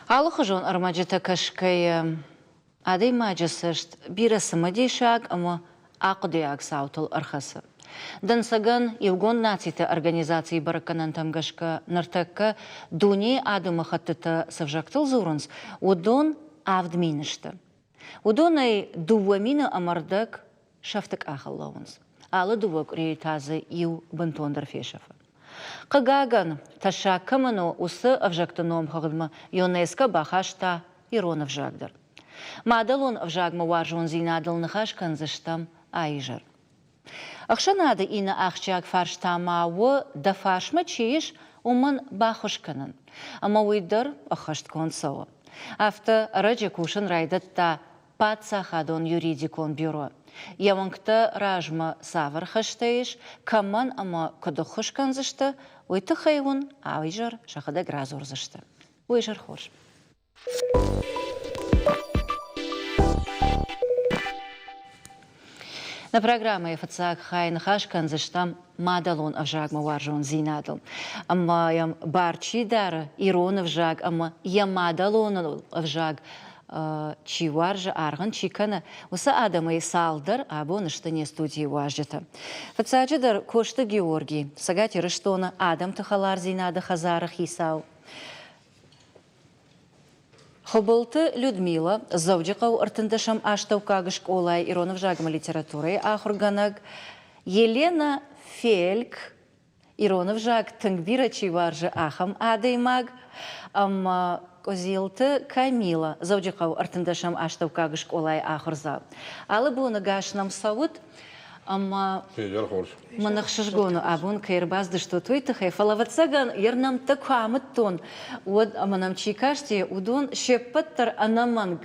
Аллахажон армаджета кашкай адей маджасышт бирасы мадейшаг ама ақудеяг саутыл архасы. Дансаган Евгон наците организации бараканан тамгашка нартакка дуни адымы хаттыта савжактыл зурынс удон авдминышты. Удонай дувамина амардак шафтык ахаллауынс. Алы дувак рейтазы ил бантондар фешафа. Қагаган таша каману усы авжактыном хагдма юнеска бахашта ирон авжагдар. Мадалон авжагма варжон зинадал нахашкан заштам айжар. Ахшанады ина ахчак фарштамауы да фаршма чиеш уман бахушканан. Ама уйдар ахашт консауы. Афта раджа кушан райдатта патсахадон юридикон бюро. Явангта ражма савар хаштаеш, каман ама кадохушкан зашта, уйты хайвун айжар шахада гразор зашта. Уйжар хош. На программе ФЦАК Хайн Хашкан заштам мадалон авжагма варжон зинадал. Ама ям барчи дара ирон авжаг, ама ям мадалон авжаг чи варжа арган чикана. Уса адамы салдар, або наштане студии важжета. ФЦАК Кошта Георгий, сагати рыштона адам тахалар зинада хазара хисау. Хобылты Людмила, завджикау артындашам аштаукагышк олай иронов жагма литературой ахурганаг. Елена Фельк, иронов жаг тангбира чиваржа ахам адаймаг. Козилты Камила, завджикау артындашам аштаукагышк олай ахурза. Алы буна гашнам савут, манахшижгону абун кайрбазды что туйтахай фалаватсаган ярнам такуамыттон уд аманам чикашти удон шеппаттар анаманг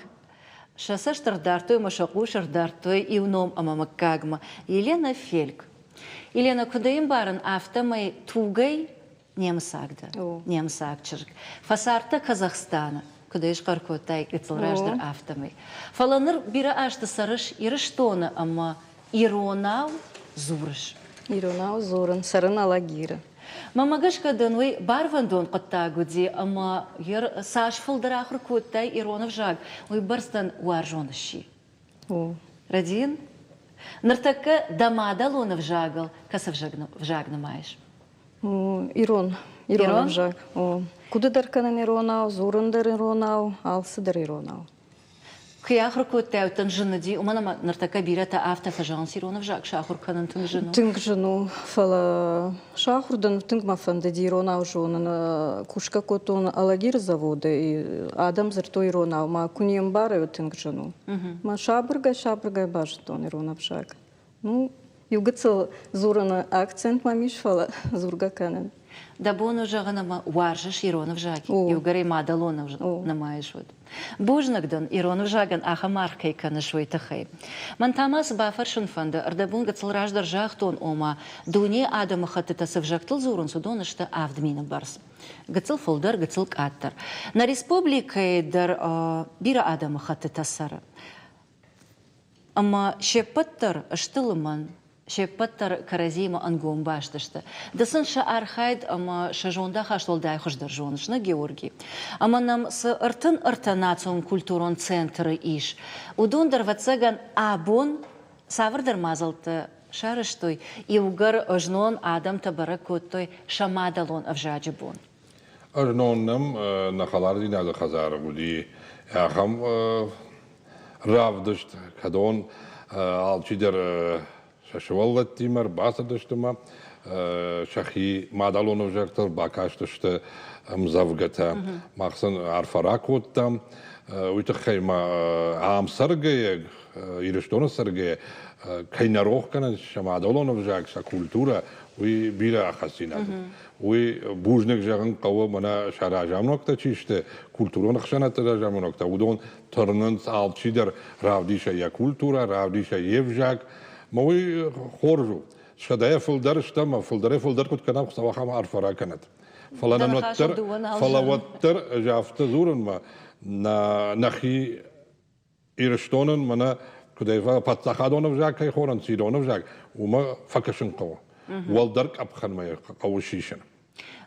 шасаштар дартой машакушар дартой ивном амамаккагма Елена Фельк. Елена кудаим барын автомай тугай немсагда немсагчырк фасарта Казахстана кудаиш каркотай гыцылраждар автомай фаланыр бира ашты сарыш ирыштона ама Иронау зурыш. Иронау зурын, сарын алагира. Мамагашка данвай барвандон қаттагуди, ама ер саш фылдырахыр көттай иронов жаг. Ой барстан уаржоныши. Радин? Нартака дамадалонов жагал, касав жагнамаеш? Иронов жаг. Куды дарканан иронау, зурындар иронау, алсыдар иронау. Кыяхыр көттай өттен жыныди, уманама нартака бирата автофажанс иронов жаг шахур канан тынг жыну. Тынг жыну, фала шахурдан тынг мафанда ди иронау жонын кушка котон алагир заводы, адам зерто иронау, ма куньем бары тынг жыну. Ма шабыргай бажытон иронов жаг. Ну, югыцыл зураны акцент мамиш фала зурга канан. Да бону жаганама варжаш иронов жаги, югарей мадалонов намаеш вот. Бужнагдон иронов жаган ахамаркай канашвой тахай. Мантамас бафаршын фанда ардабун гацыл раждар жахтон ома дуне адама хатыта савжактыл зурун судонышта авдмина барс. Гацыл фолдар, гацыл каттар. На республикой дар бира адама хатыта сара. Ама шепаттар штылыман. Шеппаттар каразима ангом баштышты. Дасан ша архайд ама шажонда хаштолдай хождар жонышна Георгий. Ама нам с артанацион культурон центры иш. Удондар вацаган абон савардар мазалты шарыштой и угар ажнон адам табаракоттой шамадалон авжаджибон. Ажноннам нахалар динада хазара буди. Ахам равдышт кадон алчидер шашваллат тимар басадыштыма шахи мадалонов жактар бакаштышты мзавгата мақсын арфарак оттам уйтахайма амсаргая ирештона саргая кайнарох канан шамадалонов жак ша культура уй бира хасинад уй бужнек жагын кавы мана шаражамнокта чиште культурон хшанат ражамнокта удон торнын алчидер равдиша я культура равдиша евжак موي خورجو شدايا فلدر شتما فلدر كنت كنام صباحا ما أعرف راكنت فلا نوتر فلا وتر جافت زورن ما نخي إيرشتونن منا كده فاتخادون بجاك كي خورن سيدون بجاك وما فكشن قوة والدرك أبخن ما قوي شيشن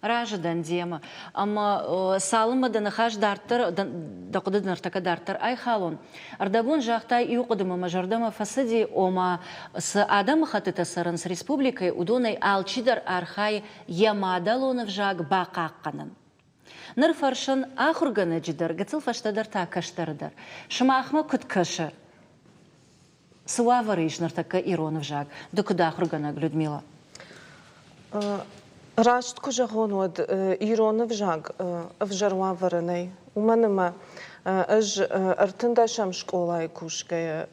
Ражыдан дема. Ама салыма да нахаш дартыр, да куды нартака дартыр ай халон. Ардабун жахтай юқыдыма мажардама фасади ома с адам хатыта саран с республикой удонай алчидар архай ямадалонов жаг бақаққанын. Ныр фаршын ахурганы жидар, гацыл фаштадар такаштарыдар. Шымахма күткашыр. Суаварыш нартака иронов жаг. Докуда ахургана, Людмила? Рашт кужагон од иронов жаг в жарваварынай. У мене аж артындашам школай кушкая,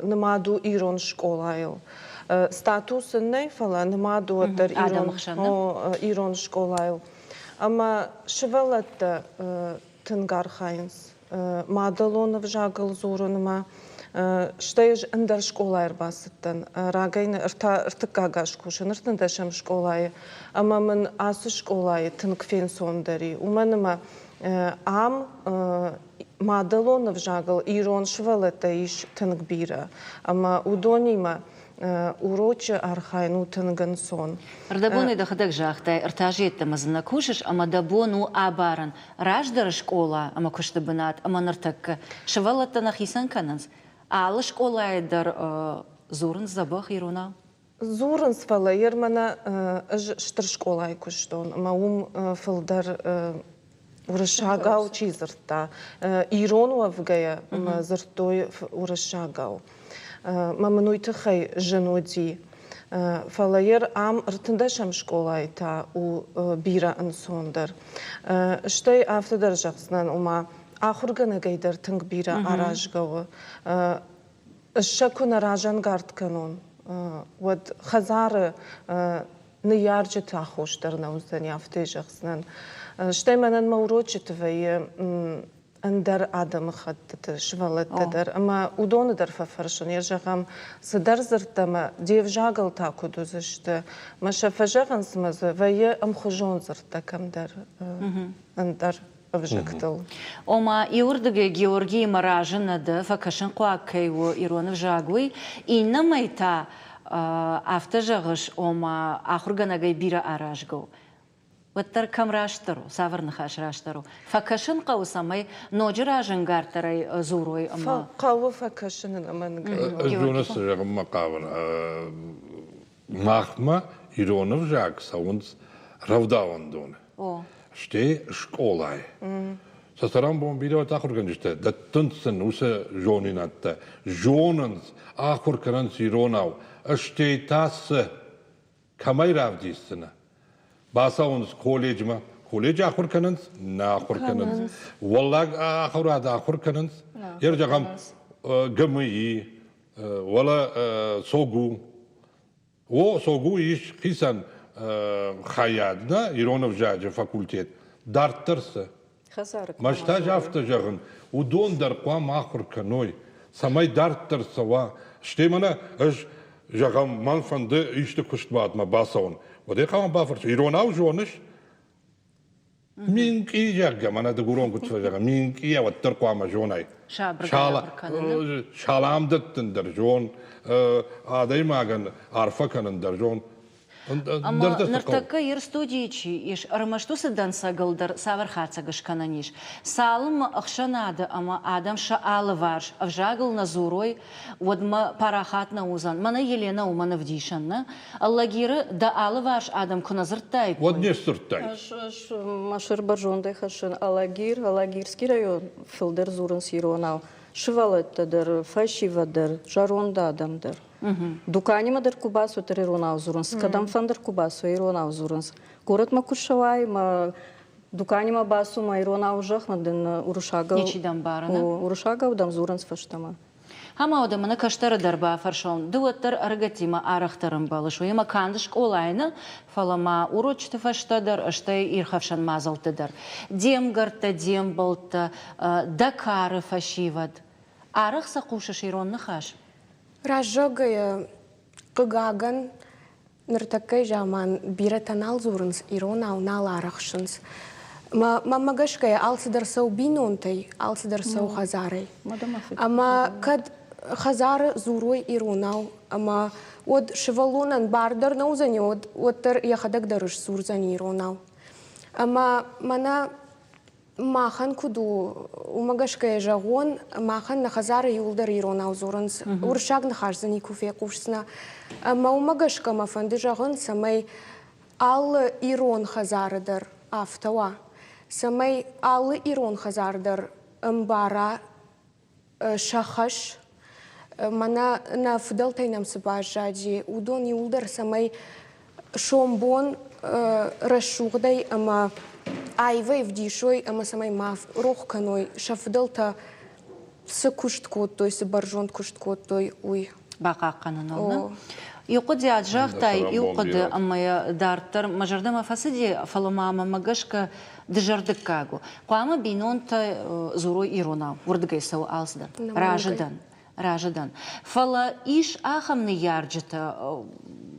немаду ирон школайыл. Статусын нейфала, немаду отар ирон школайыл. Ама шевелетта тынгар хайнс. Мадалонов жагыл зурынма. Штеж андер школайр басыттан. Рагайны ыртыкагаш кушын, ыртындашам школай. Ама мен асы школай тынгфен сондари. У мене ам Мадалонов жагыл ирон шевелетта иш тынгбира. Ама удонима урочы архайну тынгын сон. Ардабоны да хадак жахтай, артажетта мазына кушыш, ама дабону абаран. Раждары школа, ама кушты бынат, ама нартакка. Шевелетта нахисан кананс. Алы школайдар зурын забах ирона? Зурын свала, ермана штыр школай куштон. Ама фылдар урышагау чизырта. Ирону авгая зыртой урышагау. Мамануйты хай женоди. Фалайер ам ртындашам школай та у бира ансондар. Штай автодар жақсынан ума ахургана гайдар тынг бира аражгау. Шакуна ражан гард канон. Вот хазары ниярджи тахоштар на уздани авты жақсынан. Штай манан маурочит вай андер адам хаттыты швалеттедер. Ама удоныдар фафаршын. Ержағам сыдар зыртама дев жагыл таку дузышты. Маша фажағын смазы вайы амхужон зырта камдар андер обжектыл. Ома иурдыге Георгий Маражынады факашын қуаккайу иронов жагуй. Инна майта автожағыш ома ахурганагай бира аражгау. Ваттар камраштару, саварнахаш раштару. Факашын қаусамай, ноджи ражын гартарай зурой ама. Қауы факашынын амангай. Жонас жағым мақавыр. Махма иронов жаг сауынс равдаван доны. Ште школай. Сасарам бом видео тахурган жиште. Да тынсын усы жонин атта. Жонынс ахуркаранс иронау. Ште тасы камай равдисына. Басауыныз колледжма, колледж ақыр каныныз, на ақыр каныныз. Валлаг ақырад ақыр каныныз. Ер жағам ГМИ, вала согу. О, согу иш қисан хаядна, Иронов жажы факультет. Дарттырсы. Машта жафты жағын. Удондар қуам ақыр каной. Самай дарттырсы ва. Штемана жағам манфанды ішті күштбадма басауын. Вот это он бафорс. Иронау жоныш. Минки яга, мана дегурон кутфажага. Минки я вот теркуама жонай. Шалам даттындар жон. Адай маган арфа канындар жон. Ама нартака ер студиичи иш армаштусы дансагалдар савархацагаш кананиш. Салым ахшанады, ама адам шаалы варш. Авжагыл назурой, водма парахат на узан. Мана Елена умана вдишанна. Аллагиры да алы варш адам куназыртай. Вот не сыртай. Машыр баржондай хашын Алагирский район филдер зурын сиронау. Шывалеттедер, фашивадер, жаронда адамдер. Дуканимадер кубасу тер иронау зурынс, кадамфандер кубасу иронау зурынс. Город Макушавай, дуканима басу ма иронау жахмаден урушагал. Нечидам барана. Урушагал дам зурынс фаштама. Хама одамана каштары дарба фаршон. Дуаттар аргатима арахтарым балышу. Ема кандышк олайны фалама урочты фаштадар, аштай ирхавшан мазалтыдар. Дем гарта, дем балта, Дакары фашивад. Арах сақушаш иронны хаш. Ражогая кыгаган ныртакай жаман биратанал зурынс иронау нал арахшынс. Мамагашкая алсыдар сау бинонтай, алсыдар сау хазарай. Ама кад хазары зурой иронау, ама од шевалунан бардар наузани, од тар яхадак дарыш зурзани иронау. Ама мана махан куду умагашкая жагон махан на хазары юлдар ирона узорынс уршаг на хажзани куфе кушсна. Ама умагашка мафанды жагон самай ал ирон хазарыдар автоа. Самай ал ирон хазарыдар мбара шахаш. Мана на фдалтайнам сбажади удон юлдар самай шомбон расшугдай ама айвай вдишой ама самай маф рохканой шафдалта с кушткотой с баржон кушткотой уй Бақа қанын Юқыды аджақтай, юқыды амая дартар, мажардама фасиди фаломама магашка дежардык кагу. Қуама бинонта зурой ирона, урдгайсау алсдан, ражадан. Фала иш ахамны ярджата,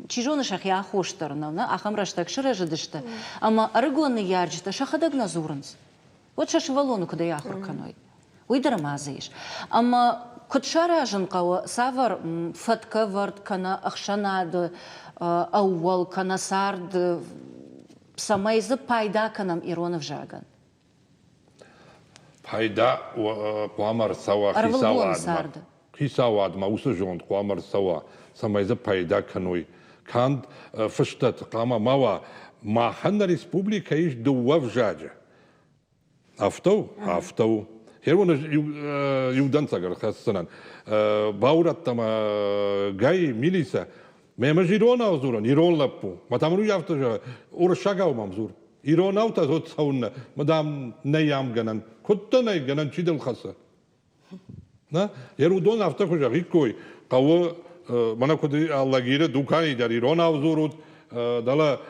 чижоны шахя хоштарна, ахам раштак шыражадышта, ама арыгонны ярджата шахадаг назурынс. Вот шашы валону куда яхурканой. Уйдарамазаиш. Ама Кутшара жынқауы савар фатка вард кана ақшанады, ауал кана сарды, самайзы пайда канам иронов жаган. Пайда қуамар сауа хисауадма, усы жонд қуамар сауа, самайзы пайда каной. Канд фыштат қама мава маханна республика иш дуав жаджа. Автау. Хервоны юданцагар хасанан. Баураттама гай милиса. Мема жирона озуран, ирон лаппу. Матамру явтажа уршагау мамзур. Ирон аута зот саунна. Мадам неям ганан. Кутта не ганан чидел хаса. На? Ерудон автахужа рикой. Каво мана коди аллагире дукани дар ирон аузурут. Дала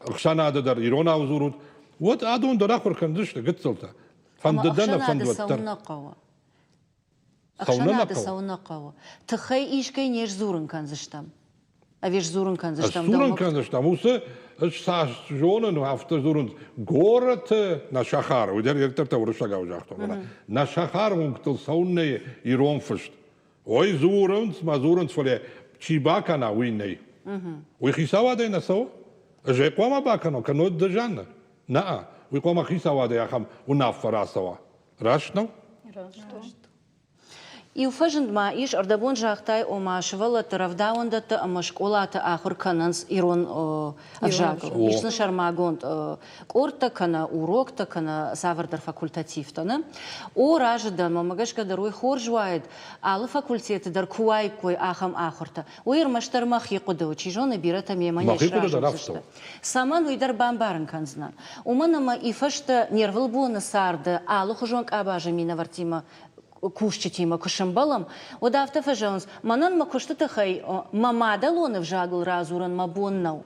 акшанада дар ирон аузурут. Вот адон дарахур кандышта гыцылта. Ақшанады сауна қауы. Ақшанады сауна қауы. Тұхай ишкай неш зурын канзыштам. Авеш зурын канзыштам. Зурын канзыштам. Усы саш жонын хафта зурын. Город на шахар. Удер ертерте урышага ужақтым. На шахар уңктыл сауны ирон фышт. Ой зурын, ма зурын фоле чибакана уйней. Уй хисавадай на сау? Же қома бакано, канод дежанна. Наа. ويقوم خيسا وادا يا خم وناف راسوا راشنو И уфажند ма иш ардабон жахтай ома швала таравдаундата ама школата ахур кананс ирон авжагл. Ишна шармагонд корта кана урокта кана савардар факультативтана. О раждан мамагашка даруй хоржвайд алы факультеты дар куай кой ахам ахурта. Уир маштар махи куда учижона бирата меманеш раждан. Саман уйдар бамбарн канзнан. Уманама ифашта нервыл буна сарды алы хужонг абажа мина вартима кушчитима кушамбалам, одафта фажонс, манан макуштата хай, мамада лоны вжагл разуран мабоннау.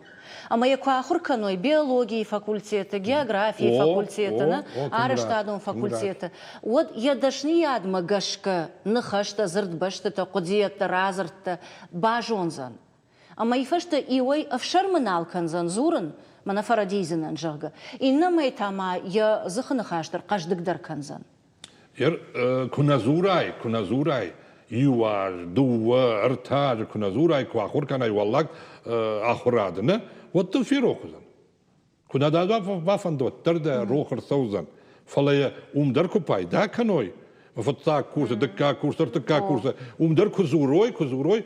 А моя куахурканой биологии факультета, географии факультета, арештадом факультета. Вот я дашни ядма гашка, нахашта, зардбашта, кудиета, разарта, бажонзан. А мои фашта иой авшарманал канзан зуран, мана фарадизинан жага. И на май тама я заханахаштар, каждыгдар канзан. كنازوراي يواج دوا ارتاج كنازوراي كواخور كان يوالك اخرادنا وتفيرو خزن كنا دا وافندو ترد روخر سوزن فلا دركو بايدا كانوي فتاك كورس دكا كورس ترتكا كورس دركو زوروي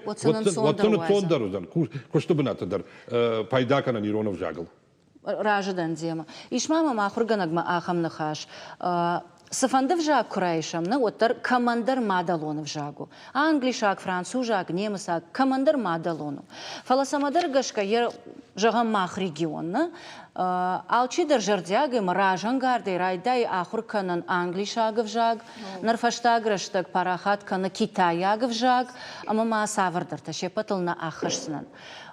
وتن صندروزن كشتبنات در بايدا كان نيرونو جاغل راجدان زيما اشماما ما خرغنغما اخم نخاش Сафандов жаг курайшам, на отар командир мадалонов жагу. Англишак, францужак, немесак, командир мадалону. Фаласамадар гашка ер жагам мах регион, алчидер жардяги маражан гарды райдай ахурканан англишагов жаг, нарфаштаграштаг парахаткана китаягов жаг, амама савардар ташепатал на ахашснан.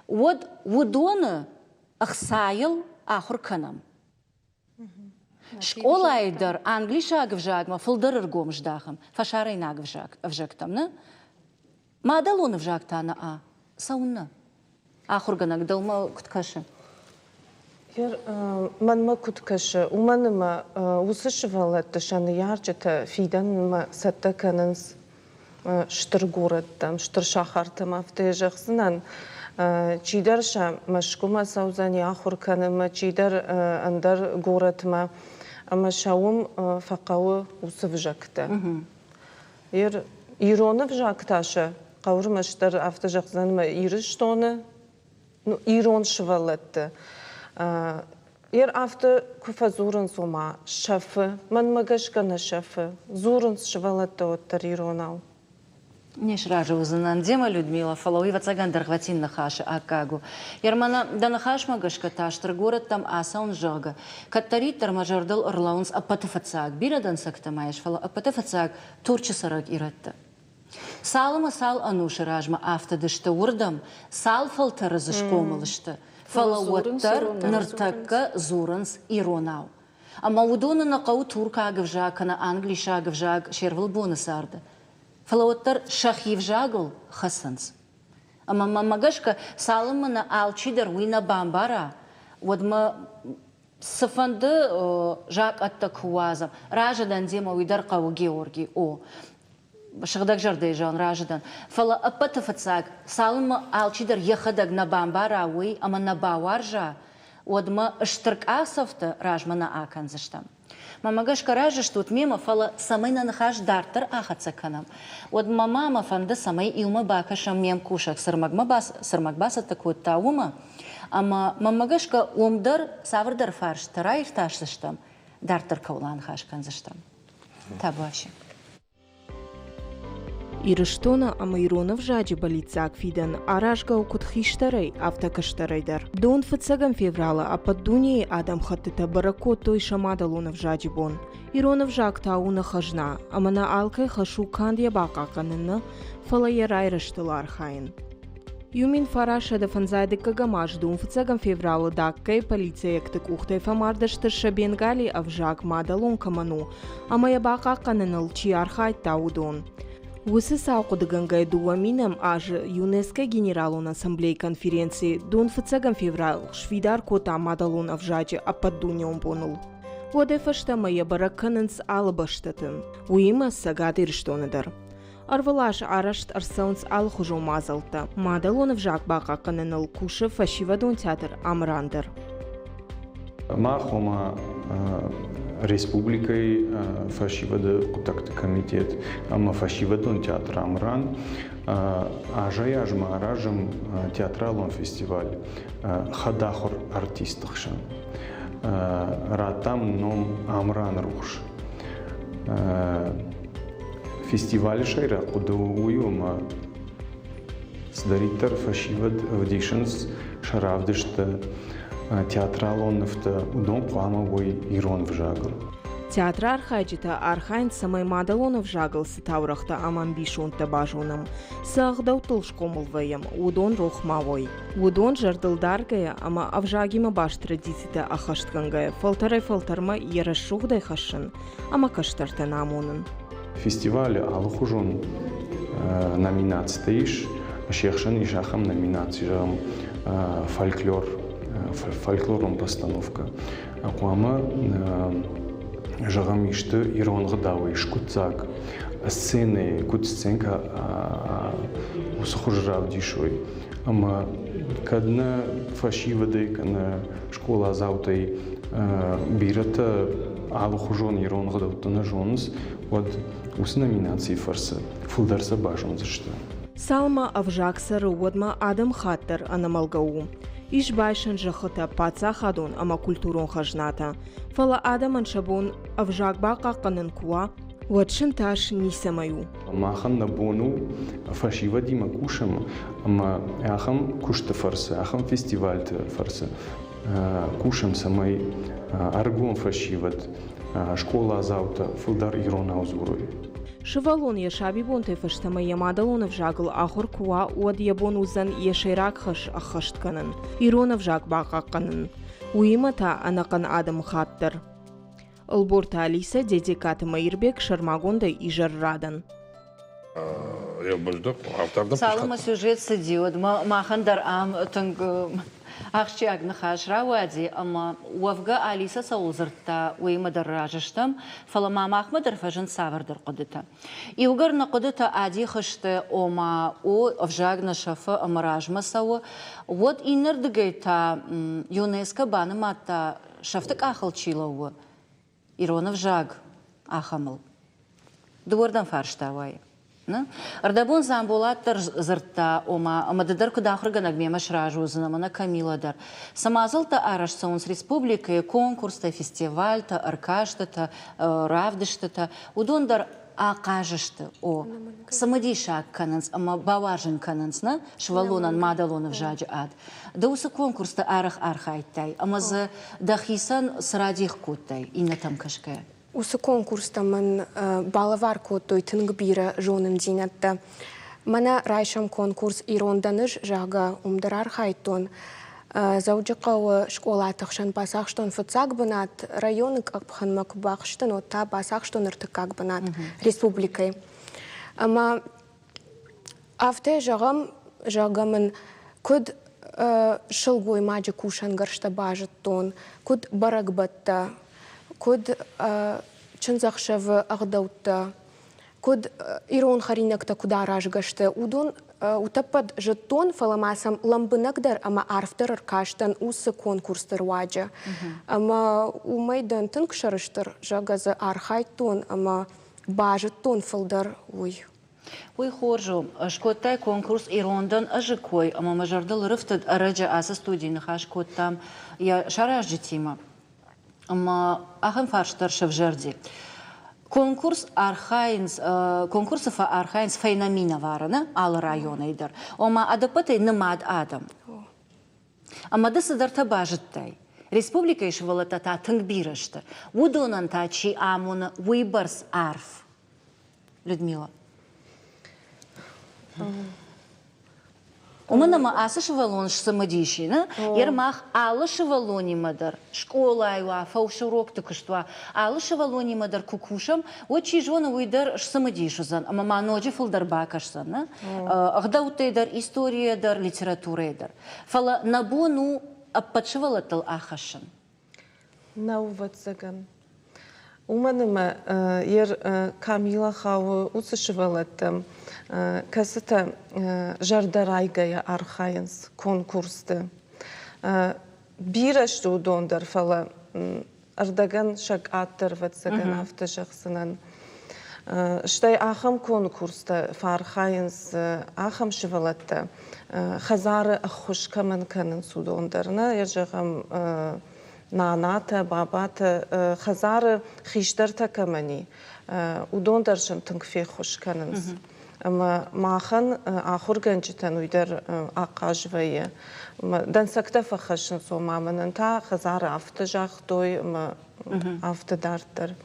Вот водоны ахсайл ахурканам. Школайдар англишаг вжагма фулдырыр гомждахам, фашарайнаг вжагтам, на? Мадалон вжагтана а сауна. Ахурганак далма куткаша. Ер манма куткаша, уманма усышвала ташаны ярчата фидан ма саттакананс штыр городтам, штыр шахартам автежахсынан. چیدرش مشکوم سوزن یا خور کنم چیدر اندر گورتما اما شوم فقاو وصفجكته ایرانه فجكتاشه قور مشتر افتجقزن ما ایرشتونه ایران شولته after kufa zurun soma шефе, man magashka na шефе, zurun швалато тариронау. Неш ража узанан дема Людмила Фалауи вацаган дархватин нахаши акагу. Ярмана да нахаш магашка таштр город там асаун жага. Каттари тармажардал орлаунс апатафацаг. Бирадан сактамаеш фала апатафацаг турчи сараг иратта. Салама сал ануши ражма автадышта урдам, сал фалтара зашкомалышта. Фалауаттар нартакка зуранс иронау. Ама удона на кау турка агавжаг, на англиша агавжаг, шервал бонасарда. Фалауаттар шахивжагл хасанс. Ама мамагашка салама на алчидар уина бамбара. Водма сафанды жак аттакуазам. Ражадан дема уидар кау Георги. О. Шагдак жарды жан раждан. Фала апатафацаг салма алчидар яхадаг на бамбара уи ама на баваржа одма штырк асафта ражмана аканзаштам. Мамагашка ража штут мема фала самай на нахаш дартар ахацаканам. Одма мама фанда самай илма бакашам мем кушак сармагбаса такой таума. Ама мамагашка умдар саврдар фарш тарайр ташлаштам дартар каулан хашканзаштам. Табаши. Ирыштона амайронов жаджи балицак фидан аражга укутхиштарей автокаштарейдар. Дон 20 февраля ападдунии адам хаттыта баракот той шамадалунов жаджи бон. Иронов жак тауна хажна, амана алкай хашу кандия бакаканына фалайерай рыштылар хайын. Юмин фараша да фанзайды кагамаш дон 20 февраля даккай полиция яктык ухтай фамардыштырша бенгали авжак мадалун каману, амая бакаканыныл чиархай таудон. Усы саукудыгангай дуаминам аж ЮНЕСКО Генералун Ассамблей конференции дон 20 февраль швидар кота мадалун авжаджи ападдунион бонул. Воде фаштамая баракканынс алыбаштатын. Уима сагады риштоныдар. Арвалаш арашт арсаунс алхужу мазалта. Мадалун авжак бакакканыныл кушы фашивадон театр амрандар. Махома республикой фашивада контакт комитет ама фашивадон театр амран ажаяжма аражам театралон фестиваль хадахор артистхшан ратам ном амран руш фестиваль шайра кудуюма сдаритар фашивад аудишнс шаравдышта театралонновта удон пламовой ирон вжагл. Театр архайджита архайн самай мадалонов жагл сытаурахта аман бишунта бажуным. Сағдау тылшкомылваем, удон рохмавой. Удон жардылдаргая, ама авжагима баш традицията ахашткангая. Фалтарай-фалтарма ярашугдай хашын, ама каштартан амонын. Фестиваль алхужон номинацияш, шехшан ишахам номинациям фольклор. Фольклорон постановка. Акуама жагамишты иронғы дауы шкутзак сцены кутсценка усхужрав дишой. Ама кадна фашивады кана школа заутай бирата алхужон иронғы даутана жонс вот ус номинации фарса фулдарса бажон зашта. Салма авжаксары одма адам хаттар анамалгау. Иш байшан жахыта паца хадон ама культурон хажната. Фала адаман шабон авжак бака канын куа, ватшын таш нисамаю. Махан на бону фашива дима кушам, ама ахам кушта фарса, ахам фестивальта фарса. Кушам самай аргон фашиват, школа азаута, фулдар ирона узурой. Шывалон яшаби бонте фаштама ямадалонов жагл ахор куа уад ябон узан яшайрак хаш ахаштканын. Иронов жаг бакакканын. Уимата анакан адам хаттар. Алборта Алиса дедикаты Майырбек Шармагонда и Жаррадан. Я баждық автордан Салыма сюжет сидиод, махандар ам тынг أخشى نخاش راودي أما وفقا أليسا سوزرتا ويمدر راجشتم فلما ما أخمدر فجن سافر در قدتا يوغرنا قدتا عادي خشت أما أفجاغنا شفا أما راجما سوا ود إنر دقيتا يونسكا بانماتا شفتك آخل تشيلو إيرونا فجاغ آخمل دوردن فارشتاوي أردبون زامبولات زرتا أما ددر كده آخر جنگ ميمش راجوزنا منا كاميلا در سمازل تا أرش سونس республика конкурс تا фестиваль та أركاش تا равдش تا ودون در آقاجش تا أو سمديشا كننس أما باواجن كننس نا شوالونا مادلونا в жаджи ад دوس конкурс تا أرخايت تاي أما ز دخيسان سراديخ كوت تاي إنا там кашке Осы конкурста мен балавар котой тынгбира жонын динатта. Мана райшам конкурс иронданыш жага умдарар хайтон. Зауджықауы школа тықшан басақштон фыцак бынат, районы қапхан макбақштын отта басақштон ыртықак бынат республикай. Ама авте жағамын көд шылгой маджы кушан гаршта бажыттон, көд барагбатта, كود چنزخشف أغدوتا كود إيرون خرينك كود عراج قشتا ودون وتبد جتون فلماسم لمبنقدر أما عرفتر كاشتن وس كونكورس ترواجة أما وميدان تنكشرشتر جاغز أرخايتون أما باجتون فلدر وي خورجو شكوتاي كونكورس إيروندن أجكوي أما مجردل رفتد أرجع أساس ستودي نخاش كوتام يا شراج جتيما أما أهم فارشتر شفجردي конкурс архайнс фейнамина варана ал района идер. Ома адапатай намад адам. Ама да съдърта бажаттай. Республика ишвалата та тънгбираща. Удонан та чи амуна уибърс арф. Людмила. Уманама аса шевалон самодишина, ермах ала шевалони мадар, школа айва, фаушурок такыштва, ала шевалони мадар кукушам, очи жона уйдар самодишузан, ама маноджи фулдар бакашсан, агдаутэйдар, историядар, литературайдар. Фала набону аппачевалатал ахашан. Науватсаган. Уманама ер Камила хау уцышевалатам. Касата жардарайгая архайнс конкурсты. Бираш дондар фала ардаган шаг аттыр ватсаган автожақсынан. Штай ахам конкурста фархайнс ахам шевалатта. Хазары ахушкаман канын судондарна. Ержағам наната, бабата, хазары хиштарта камани. Удондаршам тыңфе хушканынс. Ама махан ахурганчитан уйдар ақажвайы. Дансакта фахашын сомаманын та хазары автожақтой автодартар.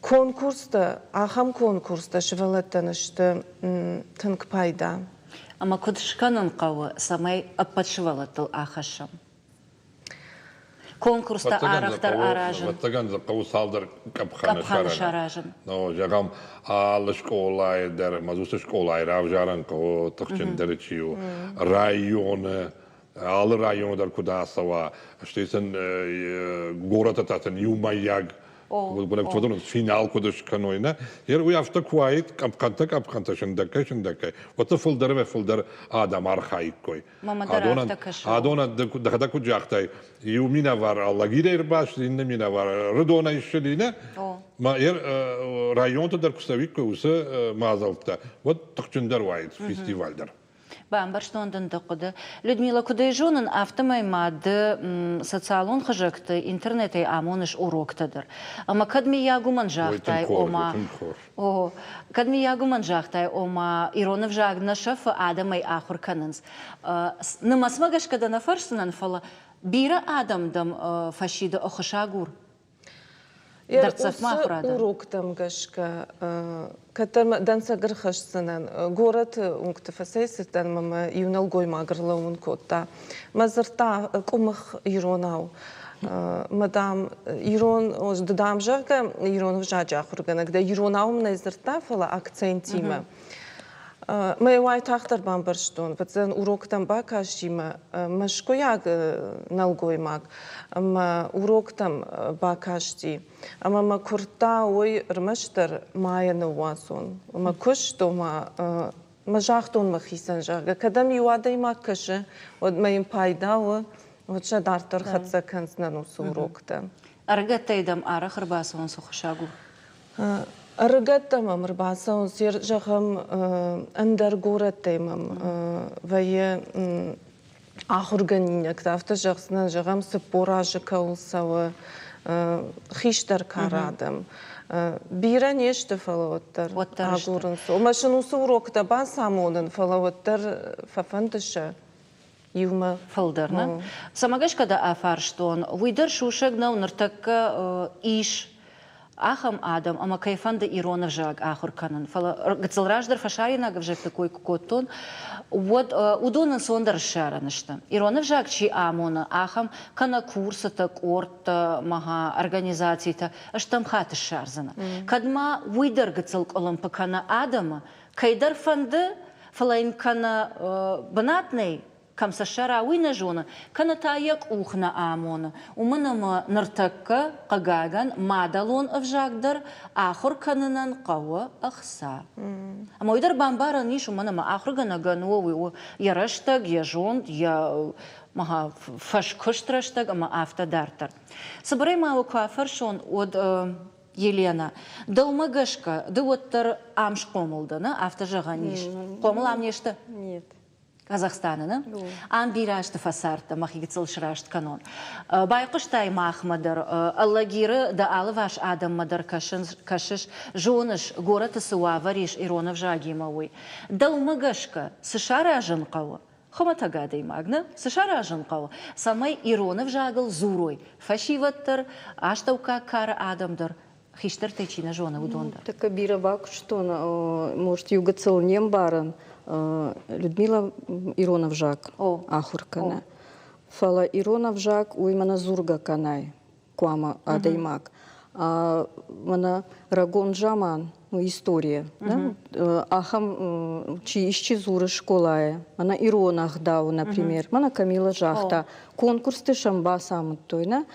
Конкурста, ахам конкурста шевалаттанышты тыңк пайда. Ама кудшканын қауы самай аппачывалатыл ахашам. Конкурста арахтар аражын. Ваттаган за қау салдар капханы шаражын. Но жағам алы школайдар, мазусы школайрав жаран қау тұқчындар чию. Районы, алы райондар кудасава. Штейсен гората татын юмаяг. Бұлак твадырын финал кудыш канойна. Ер уяфта куайт капханта шындакай. Вата фылдар адам архаик кой. Адона дахада куджахтай. Ю мина вар аллагида ирбаш, инна мина вар рыдона ишелина. Ма ер районта дар куставик кой усы мазалта. Вот тұқчындар уайт фестивальдар. Бамбар штондын дықыды. Людмила Кудайжонын автомай мады социалон хыжықты интернетай амоныш уроктадыр. Ама кадми ягуман жахтай ома... Кадми ягуман жахтай ома иронов жагна шафы адамай ахур канынс. Нымасмагаш када нафарсынан фала бира адамдам фашида охышагур. Дарцев махурада. Уроктам гашка, катам дансагыр хашсынан, город ункты фасейситан мама юналгой магрла ункотта. Мазарта кумах иронау. Мадам ирон, дадам жага, ирон в жаджа хургана, где иронау мна изарта фала акцентима. Мы уайтахтар бамбарштон, пацан урок там бакашима, машкояг налгоймак, урок там бакашти, ама курта ой рмаштар майя навазон, кушто мажахтон махисан жага, кадам юадай макаше, от моим пайдава, вот шадартар хатсаканс на носу урок там. Аргатайдам ара хрбасон сухшагу. Аргатамам рбасаун сир жахам андаргуратаймам вае ахурганиняк тафта жахсна жахам сапоража каулсава хиштар карадам. Бира нешта фалаваттар агурынсу. Машинусу урокта ба самонын фалаваттар фафандыша. Юма Фалдарна. Самагашкада афарштон. Уйдар шушагна унартакка иш. Ахам Адам, ама кайфанда Иронов жаг ахур канан. Фала гцелраждар фашарина гавжак такой коттон. Вот удонан сондар шаранышта. Иронов жаг чи амона ахам кана курса так орта мага организации та аштам хаты шарзана. Кадма уйдар гцелк олимпа кана Адама кайдар фанды фалаин кана банатный камсашара уйна жона, канатаяк ухна амона. Уманама нартакка кагаган мадалон авжагдар, ахур кананан кава ахса. Ама уйдар бамбара ниш уманама ахургана гану яраштаг, я жон, я мага фашкуштраштаг, ама автодартар. Собрай мау кафаршон от Елена. Далмагашка, да вот тар амш комулдана, автожаганиш. Комул амнешта? Нет. Казахстанына. Амбирашты фасарта, махигицел шрашт канон. Байқыштай махмадар, аллагиры да алываш адаммадар кашыш, жоныш гораты суа вариш Иронов жагимауй. Далмагашка, сышара жынқауы. Хоматагадай магна, сышара жынқауы. Самай Иронов жагыл зурой. Фашиваттар, аштаука кара адамдар. Хиштар течина жона удондар. Так бира бак, что, может, югацел нем баран. Людмила Иронов жак, ахуркана. Фала Иронов жак уймана зурга канай, куама адаймак. Мана рагон жаман, история. Ахам чи ищи зуры школая. Мана Иронах дау, например. Мана Камила жахта. Конкурс ты шамба сам тойна.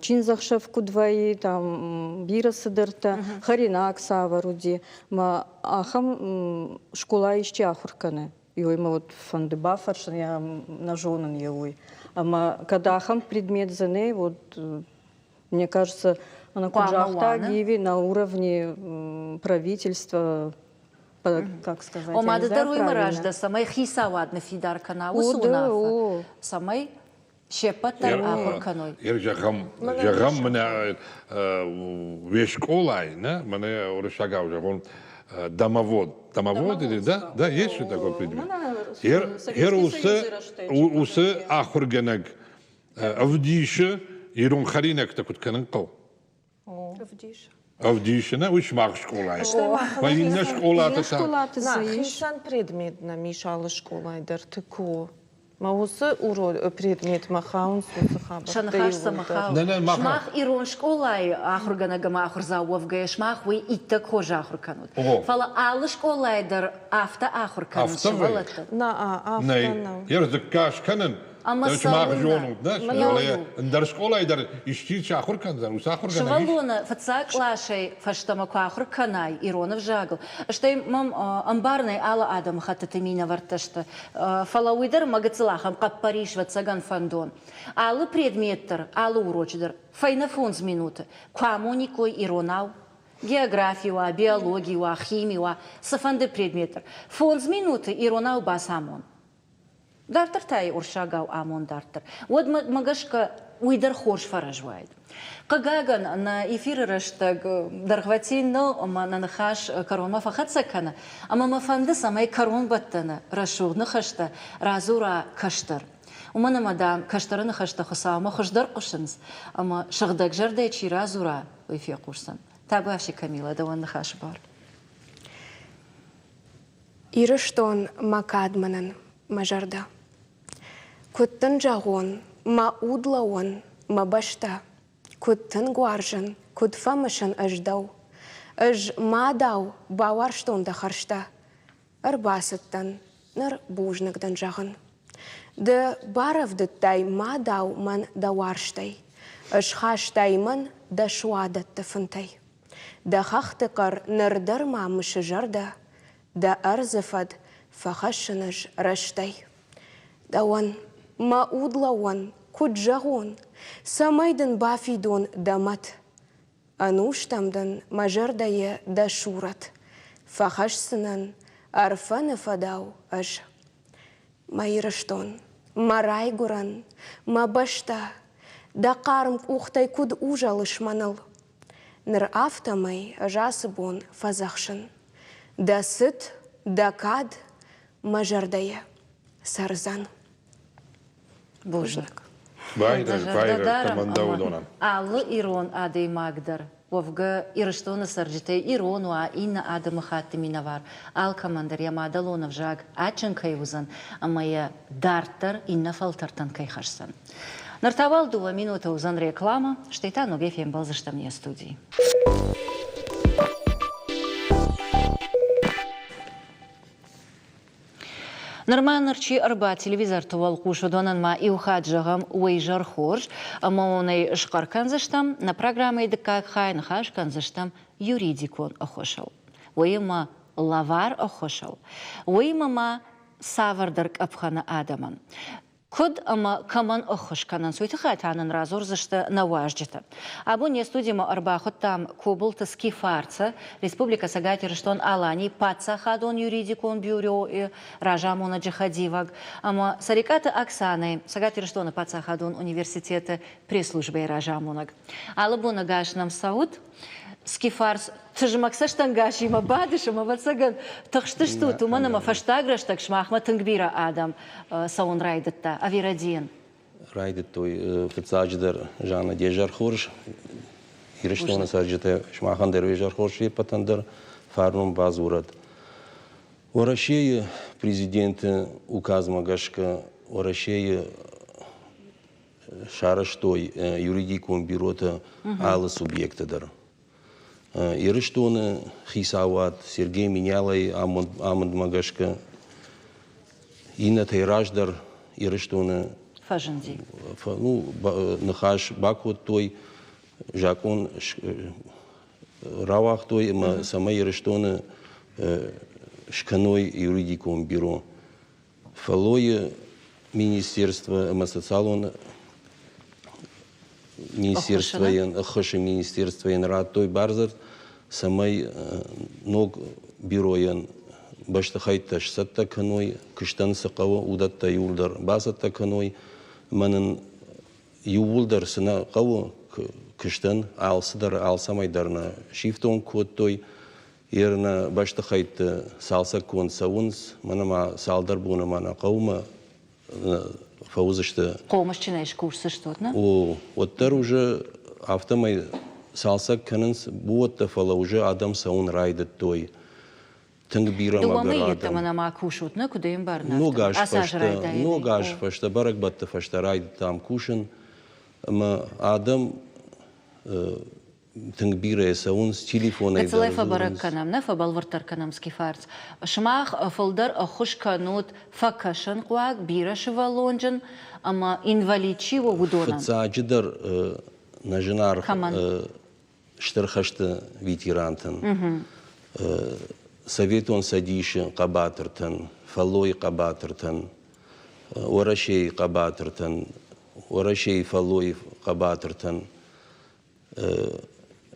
Чинзахшев кудваи, там бира сыдырта, харинак саваруди. Ма ахам школа ищи ахурканы. Йой, ма вот фанды бафаршан, я на жонан елуй. Ама когда ахам предмет зане, вот, мне кажется, она куджахта гиви на уровне правительства, как сказать, Ома да даруй маражда, самай хисавадна фидарка на усунафа. Самай Шепатар ахурканой. Жагам меня вешколай, на, меня уршагау жагон домовод или да, да, есть что такое предмет. Усы ахурганак авдиша ирон харинак такут кананкал. Авдиша, на, уж мах школай. Моя школа это. На, хисан предмет на мишала школа идар тако. Маусы уро предмет махаун сусахаба. Шанахашса махаун. Шмах Ирон школай ахурганагама ахурзауавгая шмах вы и тако же ахурканут. Фала алы школай дар авто ахурканут. Шавалата. На авто. Я разыкаш канан. Шмах жонут, да? Дар школай дар ищи ахуркан дар усахурганай. Шавалона фацак лашей фаштамаку ахурканай Иронов жагл. Штай мам амбарный ала адам хататамина варташта. Фала уйдар магацлахам каппариш вацаган фандон. Алы предметтер, алы урочдар. Файнафон з минуты. Куамоникой Иронау. Географию, биологию, химию, сафанды предметтер. Фон з минуты Иронау басамон. Дартер тай уршагау амон дартер. Вот магашка уйдар хорш фаражвайд. Кагаган на эфир раштаг дархватин но мананахаш корон фахатсакана. Ама мафанды самай корон баттана рашугны хашта разура каштар. Умана мадам каштарны хашта хасама хождар кушынс. Ама шагдаг жардай чи разура эфир курсан. Табаши Камила да он хаш бар. Ирыштон макадманан мажарда. Куттын жагон, ма удлауан, ма башта. Куттын гуаржан, кут фамышын аждау. Аж мадау баварштон да харшта. арбасыттан, нар бужныкдан жағын. Ды баравдыттай ма дау ман даварштай, ышхаштай ман да шуадатты фынтай. Да хахтыкар нырдар мамышы жарда, да арзыфад фахашыныш раштай. Дауан, ма удлауан, куджагон, самайдын бафидон дамат. Ануштамдан мажардайы да шурат, фахашсынан арфаны фадау аж. Ма ирыштон, ма райгуран, ма башта, да қарым ухтай куд ужалыш маныл. Ныр автомай жасыбон фазахшын, да сыт, да кад, мажардайы сарзан. Бужник. Байры, команда удонан. Аллы ирон адей магдар. Вовга ирыштоны сарджите ирону а инна адымы хатты минавар. Ал командар ямадалонов жаг ачын кайвузан, амая дартар инна фалтартан кайхашсан. Нартавал дула минута узан реклама, штейтан угефем балзыштамне студии. Норманырчи арба телевизор тувал кушу донан ма иухаджагам уйжар хорж, ама онай шкарканзыштам на программе идыкак хайн хашканзыштам юридикон охошал. Уйма лавар охошал. Уйма ма савардарк апхана адаман. Код ама каман охошканан суйты хайтанан разор зашты наважджита. Абу не студима арбахот там кобулта скифарца, Республика Сагатирштон Алани, паца хадон юридикон бюро и ражамона джихадиваг. Ама сариката Оксаны, Сагатирштона паца хадон университета пресс-службы ражамонаг. Алабу нагаш нам сауд, скифарс тжмаксаш тангаши ма бадыш ма вацаган тахшты что ту мана ма фаштаграш так шмахма тангбира адам саун райдатта авирадин райдат той фицадждер жана дежар хорш ирштона саджете шмахан дервежар хорш патандер фарнум базурат орашей президент указ магашка орашей шараштой юридикум бюрота алы субъектыдыр. Ирыштоны Хисават, Сергей Менялай, Аманд Магашка, Инна Тайраждар, Ирыштоны фажанди. Ну, нахаш бакот той, жакон равах той, сама Ирыштоны шканой юридикум бюро. Фалое министерство, социалон министерство, хаши министерство, рад той барзар, самай ног бюро башта хайташ сатта каной, кыштан сакава удатта юлдар басатта каной, манын юлдар сына кава кыштан алсыдар алсамайдарна шифтон код той, ерна башта хайт салса кон саунс, манама салдар буна мана каума фаузышты. Комашчинайш курсы что на? О, вот тар уже автомай салса канынс буотта фала уже адам саун райдат той. Тангбира магарадам. Думаю, это манама кушут, на куда им барна. Ну гаш фашта барак батта фашта райдат там кушен. Ма адам тангбира саун с телефона. Нацелай фабарак канам, на фабалвартар канам скифарц. Шмах фолдар ахуш канут факашан куак бира шевалонжен, ама инвалидчиво удонан. Фацаджидар на женар штархашта ветерантан. Советон садиши кабатертан, фалой кабатертан, орашей кабатертан, орашей фалой кабатертан.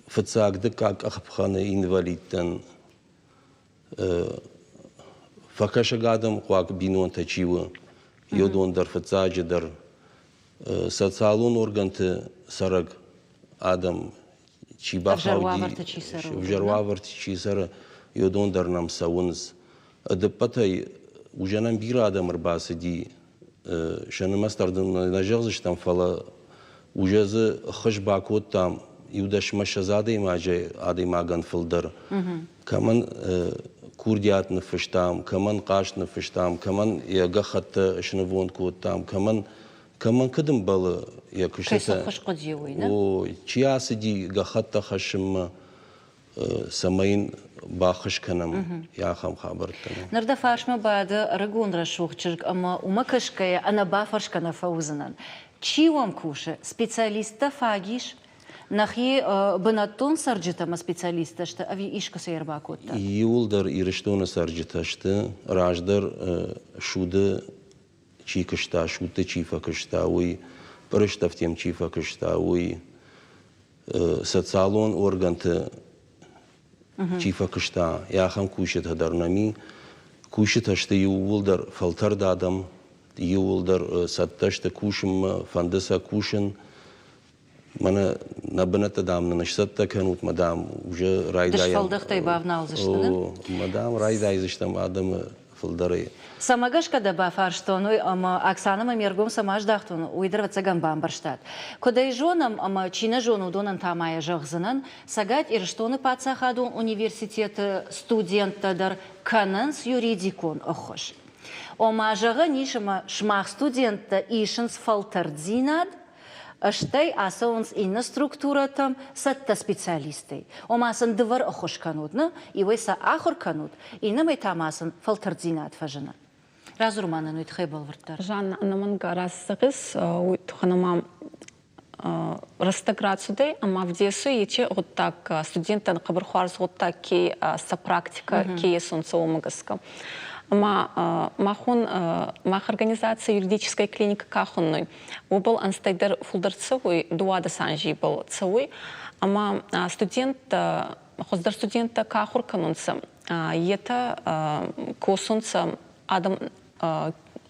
Фацагды как ахпхана инвалидтан. Факашагадам куак бинон тачива, йодондар фацаджидар. Социалон органты сараг адам чибахауди, вжарваварти чисара, йодондар нам саунс. Адапатай уже нам бира адам арбасади, шанамастардан нажалзыш там фала, уже за хашбакот там, юдаш машазады имаджай адимаган филдер. Каман курдиат нафиштам, каман каш нафиштам, каман ягахат шнавон кот там, каман кадам бала я кушета. Хаш кодзиуй, да? О, чиасиди гахатта хашим самаин باخش کنم یا خم خبر کنم نرد فاشمه بعد رگون رشوخ چرک اما اومکش که انا بافرش کنه فوزنن چی وام کوشه سپیциалиста فاگیش نخی بناتون سرجتا ما سپیциалисташты ави ишка сейрбакотта юлдар ирештона саржиташты раждар шуды чикышта шуты чифакышта уй прыштафтем чифакышта уй социалон органты чифакышта яхам кушет хадарнами кушет ашты юлдар фалтар дадам юлдар сатташты кушим фандаса кушин مانا نبنت دام نشست كانوت مدام وجا رايدا دش فلدخت يبافنا وزشتنا مدام رايدا يزشتم آدم فلدري Самагаш kada ba farштону, ама Оксана мергом самаж дахтун, уйдер вцаган бамбарштат. Кода и жонам, ама чина жону донан тамая жахзанан, сагат ирштоны пацахадун университет студентадар кананс юридикон охош. Ома жага нишама шмах студента ишенс фалтардзинад, Аштай асаунс инна структура там сатта специалисты. Омасан двор охош канут, на и веса ахор канут, и на май тамасан фалтардзинат фажана. Разурмана ну итхебал вартар. Жанна наманга рассагыс туханама растаграцуды, ама в десу ече вот так студентан кабархуарс вот так ки сапрактика ки солнца омагаска. Махон мах организация юридическая клиника кахонной. Убыл анстайдер фулдерцевой дуада санжи был цевой. Ама студент хоздар студента кахур канунца. Ета косунца адам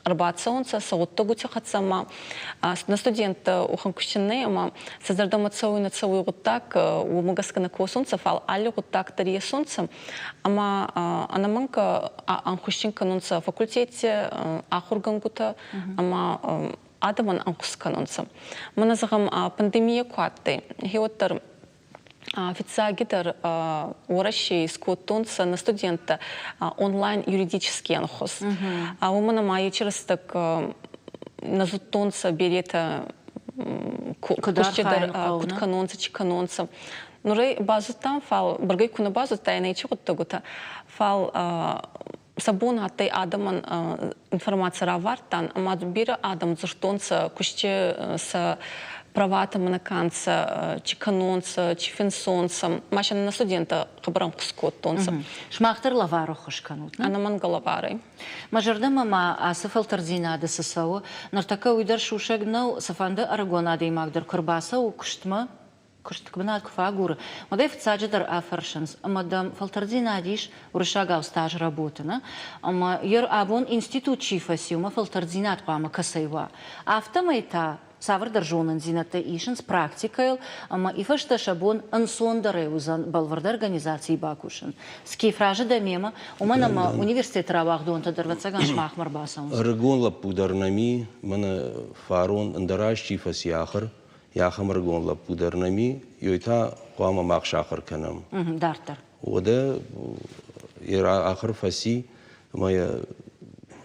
арбацаунца сауттогуча хатсама на студента уханкущенне ама саздардама цауй на цауй вот так у магаскана косунца фал аллю вот так тария солнцем ама анаманка анхущенка нунца факультете ахургангута ама адаман анхусканунца маназагам пандемия куатты хиоттар официагитар уращи скотунца на студента онлайн юридический анхос. А у меня маю через так назутунца берета кушчедар кутканонца чиканонца. Но рей базу там фал баргай куна базу тайна ичи готтагута фал сабун атай адаман информация равартан амадбира адам заштонца кушче с правата манаканца, чиканонца, чифинсонца, машина на студента хабарам кускоттонца. Шмахтер лаваро хошканут. Она мангалавары. Мажарда мама асфалтардзина да сасау, нартака уйдар шушагнау сафанда арагона да имагдер курбаса у куштма кушткбнат кфагур. Мадай фцадждар афаршанс, мадам фалтардзина диш уршагау стаж работана, ама ер абон институт чифасиума фалтардзинат пама касайва. Автомайта Савр держонен зината ишенс практикайл, ама и фашта шабон ансондаре узан балварда организации бакушен. Ски фража да мема, уманама университет равах донта дървацаган шмах марбасан. Ргон лапударнами, мана фарон андараш чифас яхар, яхам ргон лапударнами, йойта қуама мах шахар канам. Дартар. Ода ира ахар фаси, мая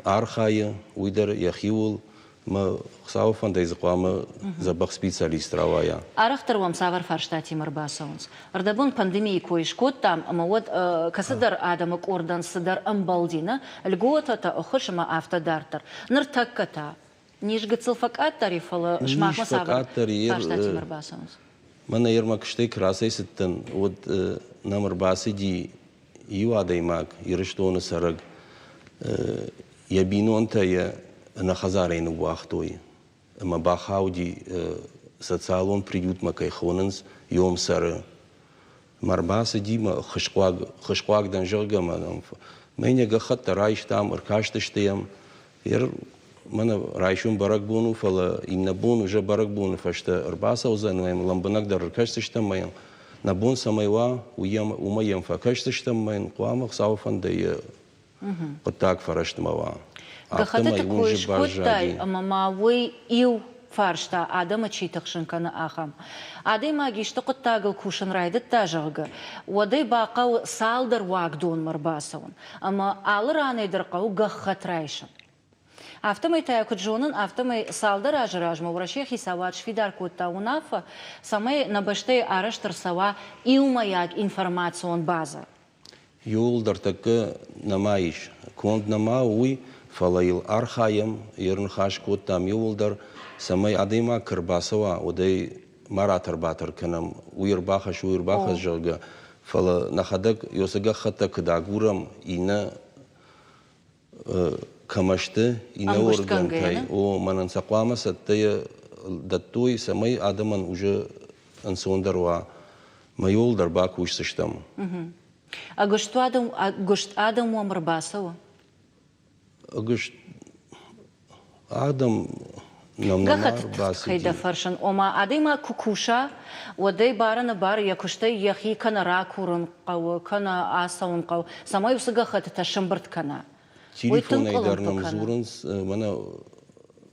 архая, уйдар яхиул, ما خساو فندز قوام زبخ سبيциалист равая. Арахтар вам савар фарштати марбасаунс. Ардабун пандемии коиш кот там, ама вот касадар адамак ордан садар амбалдина, льгота та охошма автодартар. Нартакката. Ниш гацилфакат тарифала шмахма савар фарштати марбасаунс. Мана ермак штей красай сеттен, вот на марбаси ди юадаймак, ирештона сараг, ябинонта я на хазарейну вахтой, ама бахауди социалон приют макайхоненс йом сары. Марбасы дима хышкваг дан жогама. Меня гахатта райш там аркаштыштем. Мана райшун барак буну фала инна буну же барак буну фашта арбаса узануем ламбанак дар аркаштыштем маям. На бун самайва умаем факаштыштем маям куамах сауфандая. Вот так фараштмава. Гахатата коиш коттай, ама вы ил фаршта адама читахшынканы ахам. Адай магишта коттагыл кушын райдыт тажыгы. Уадай бақау салдар вагдон марбасауын. Ама алыр анайдыр қау гахат райшын. Автомай таяку джонын, автомай салдар ажыражма, урашех хисават швидар котта унафа, самай набаштай араштыр сава илмаяк информацион база. Yolдар takı namayış. Kont nama uy falayıl arxayım yarın xaş kottam yoldar samay adayma kırbasava oday maratır batır kanam uyur baxaş jalga fala naxadak yosaga xata kıdaguram ina kamaştı ina organ kay o manan saqwama sattaya dattoy samay adaman uja ansondarwa mayoldar bakuş sıçtam. А гошт Адам умр басова? Гышт Адам намнамар Гахат баси. хайда фаршан. Ома адима кукуша, одай барана бар якуштай яхи кана ракурун қау, кана асаун қау. Самай усы гахат та шамбарт кана. Телефон айдарнам зурынс, мана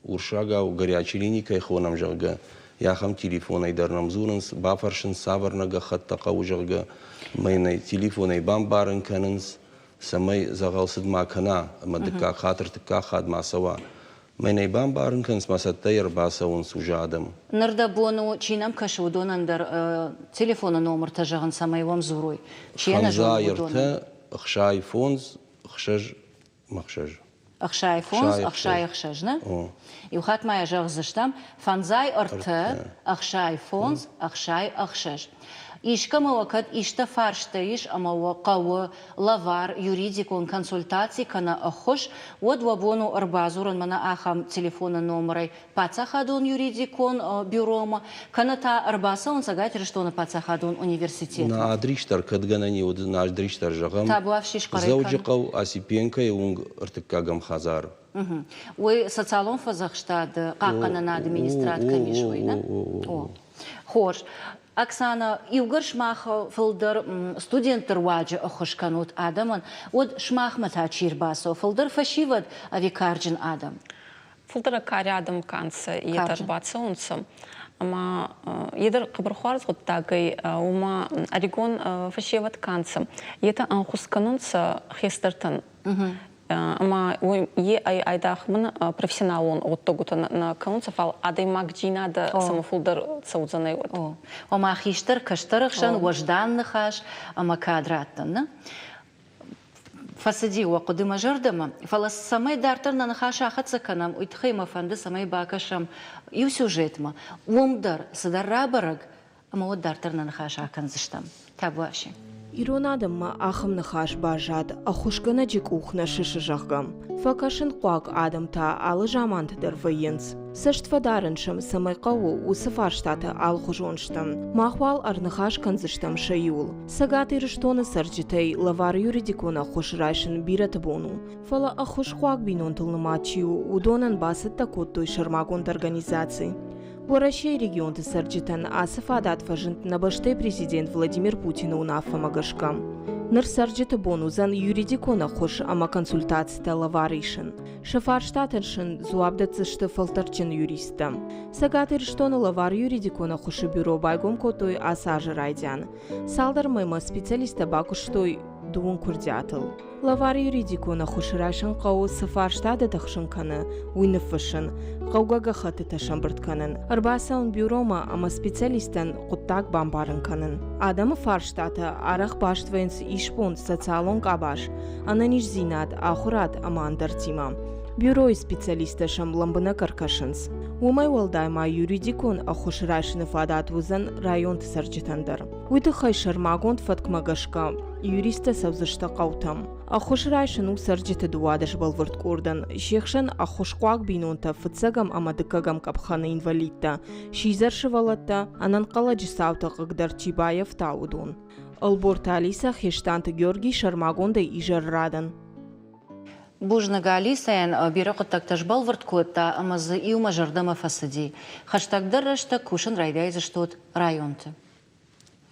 уршагау горячий линий кайхонам жалга. Яхам телефон айдарнам зурынс, бафаршын саварна гахат та қау жалга. Майнай телефон айбам барын канынс, самай загалсыд макана, мадыка хатыртыка хад масава. Майнай бам барын канс масатта ярбасаун сужадам. Нарда бону чинам кашудон андар телефона номер тажаган самай вам зуруй. Чиена Ханза жон будон. ярта, ахшай фонз, ахшаж, махшаж. Ахшай фонс, ахшай ахшаж, на? Юхат моя жаг заштам. Фанзай арта, ахшай фонс, ахшай ахшаж. Ишка мавакат ишта фарштаиш, амавакау лавар юридикон консультации кана ахош, вот вабону арбазуран мана ахам телефона номерой пацахадон юридикон бюрома, кана та арбаса он загатер, что на пацахадон университет. На адриштар кадганани од на адриштар жагам. Табу авшиш карайкан. Зауджикау Осипенко и унг артыкагам хазар. Вы социалон фазахштад какана на администрат камишвой, на? Хош. Оксана, Югар Шмах филдер студентер ваджа охошканут Адаман, от Шмах матачир басо, филдер фашивад авикарджин Адам. Филдер кари Адам канца едер бацаунцам. Ама едер кабрхуарз готтагай ума Орегон фашивад канцам. Ета анхусканунца хестертан. Ама е айдахмын профессионалон оттогута на канунца фал адаймак джина да самофулдер саудзанай от. Ома хиштер каштарахшан вожданный хаш ама кадраттан, на? Фасади вакудыма жардама, фалас самай дартар на нахаша ахатсаканам уйтхайма фанды самай бакашам и сюжетма. Умдар садаррабараг ама вот дартар на нахаша аханзыштам. Табуаши. Иронадамма ахымны хаш бажад, ахушгана джик ухна шишыжахгам. Факашын қуак адамта алы жамантыдыр вайынс. Саштфадарыншым самайқауы усы фарштаты ал хужонштым. Махвал арныхаш канзыштым шаюл. Сагаты рыштоны сарджитай лавар юридикона хушрайшын бираты бону. Фала ахуш қуак бинонтылны матчию удонан басыт такоттой шармагонт организации. Ворощей регионты сарджитан асыф адат фажынт набаштай президент Владимир Путин унафа магашкам. Ныр сарджиты бонузан юридикона хош ама консультацията лаваришын. Шафарштатыншын зуабдацышты фалтарчын юристам. Сагатыр штоны лавар юридикона хоши бюро байгом котой асажы райдян. Салдар майма специалиста бакуштой дуун курдятыл. Лавар юридикона хоширайшын қау сафарштады тахшынканы, уйныфышын, қаугага хаты ташамбыртканын. Арбасаун бюрома ама специалистан құттак бамбарынканын. Адамы фарштаты арақ баштвайынс ишпон социалон қабаш, ананиш зинат, ахурат ама андартима. Бюро специалисташам ламбына каркашынс. Умай уалдайма юридикон ахуширайшыны фадат вузан район сарджитандар. Уйты хайшар магонт фаткмагашка юриста савзышта қаутам. Ахуширайшын сарджиты дуадыш балвырт кордан. Шехшан ахушқуак бинонта фыцагам амадыкагам капханы инвалидта. Шизаршы валатта анан қаладжисаута қығдар Чибаев таудун. Алборта Алиса хештанты Георгий Шармагонда ижар радан. Бужнага Алисаян бирок такташ балвард котта амазы иума жардама фасади. Хаштагдар рашта кушан райдайзы штот районты.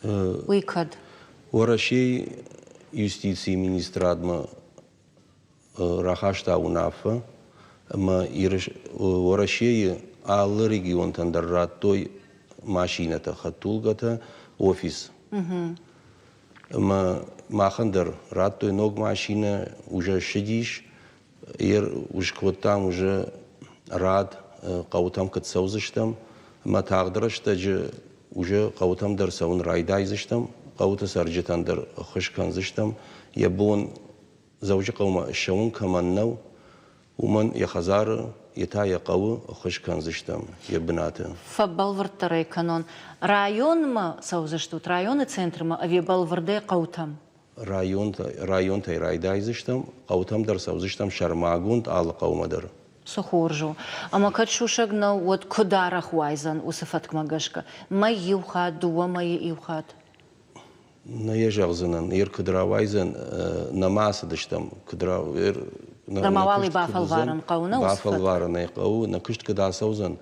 Уикад. Ворощей юстиции министрадма рахашта унафа, ма ворощей аллы регион тандаррат той машината хатулгата офис. Ма махандар рад той ног машина уже шедиш, уж там уже рад қаутам катсаузыштам, ма тағдырышта же уже қаутам дарсаун райдайзыштам, قوت سرجتاندر خش كان زشتم يبون زوج قوم الشون كمان نو ومن يخزار يتايا قوي خش كان زشتم يبناته فبالورتري كانون رايون ما سوزشتوت رايون центр ما أبي بالورده قوتم رايون تاي رايداي زشتم قوتم در سوزشتم شرماغونت آل قوم در سخورجو أما كتشوشقنا ود كدارخ وايزن وصفتك مقشكا ما يوخاد دوا ما يوخاد نيجغزنن ير كدرا وايزن نماس دشتم كدرا ير رموالي بافل وارن قونا بافل وارن يقو نكشت كدا سوزن